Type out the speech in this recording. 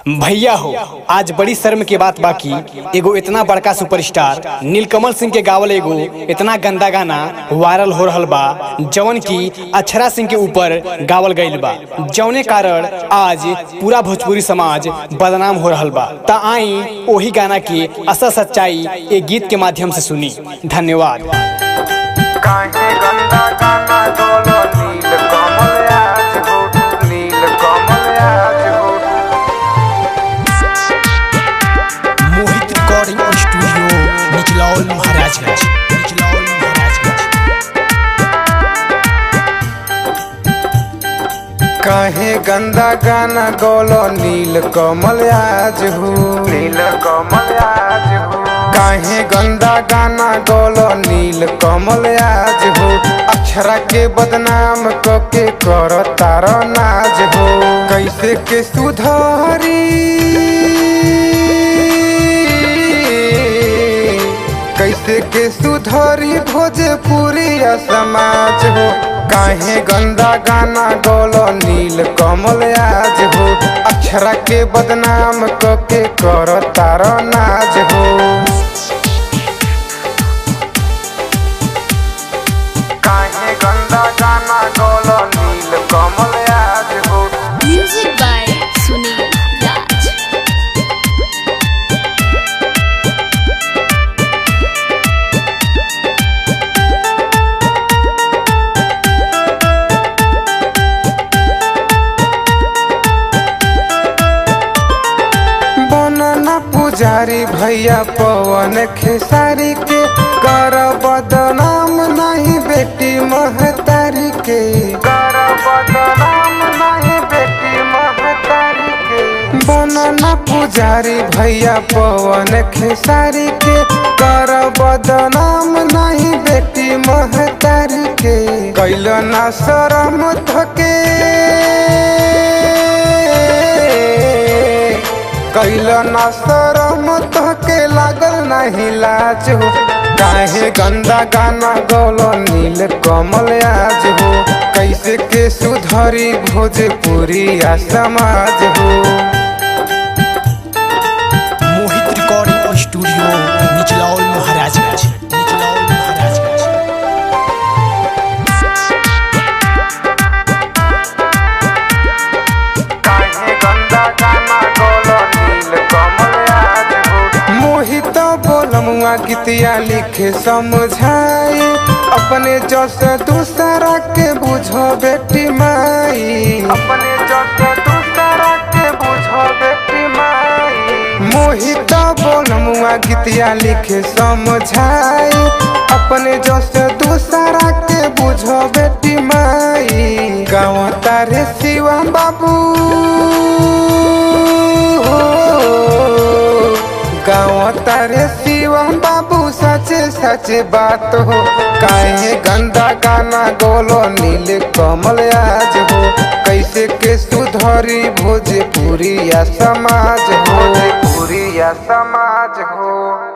भैया हो, आज बड़ी शर्म के बात बाकी एगो इतना बड़का सुपरस्टार नीलकमल सिंह के गावल एगो इतना गंदा गाना वायरल हो रहल बा जवन की अक्षरा सिंह के ऊपर गावल गईल बा, जौने कारण आज पूरा भोजपुरी समाज बदनाम हो रहल बा। ता आई ओही गाना की असल सच्चाई एक गीत के माध्यम से सुनी। धन्यवाद। काहे गंदा गाना गोलो नीलकमल आज हो, नीलकमल आज हो। मोहित रिकॉर्डिंग स्टूडियो निचलौल महाराजगंज, निचलौल महाराजगंज। काहे गंदा गाना गोलो नीलकमल आज हो, नीलकमल आज हो। काहे गंदा गाना गोलो नीलकमल आज हो। अक्षरा के बदनाम कके कर तारो नाज हो। कैसे के सुधारी, कैसे के सुधारी भोजपुरी समाज हो। काहे गंदा गाना गोलो नीलकमल आज हो। अक्षरा के बदनाम कके कर तारो नाज हो। काहे गंदा गाना गोलो नीलकमल आज हो। म्यूजिक बाय सुनील राज। बनना पुजारी भैया पवन खेसारी के कर बदनाम नहीं बेटी महतारी के, कर बदनाम नहीं बेटी महतारी के। बनना पुजारी भैया पवन खेसारी के कर बदनाम नहीं बेटी महतारी के। कैल ना शरम थके, कैल ना शरम तोहके लागल नहीं लाज हो। काहे गंदा गाना गोलो नीलकमल आज हो। कैसे के सुधरी भोजपुरी समाज हो। मोहित रिकॉर्डिंग स्टूडियो निचलौल महाराजगंज, निचलौल महाराजगंज। काहे गंदा गाना गोलो नीलकमल आज हो। मोहित बोलमुआ गीतिया लिखे समझाई। अपने जस दूसरा के बुझो बेटी माई, अपने जस दूसरा के बुझो बेटी माई। मोहित बोलमुआ गीतिया लिखे समझाई। अपने जस दूसरा के बुझो बेटी माई। गाँव तारे शिवा बाबू, गाँव तारे शिवम बाबू सचे सचे बात हो। काहे गंदा गाना गोलो नीलकमल आज हो। कैसे के सुधरी भोजपुरी समाज हो, भोजपुरी समाज हो।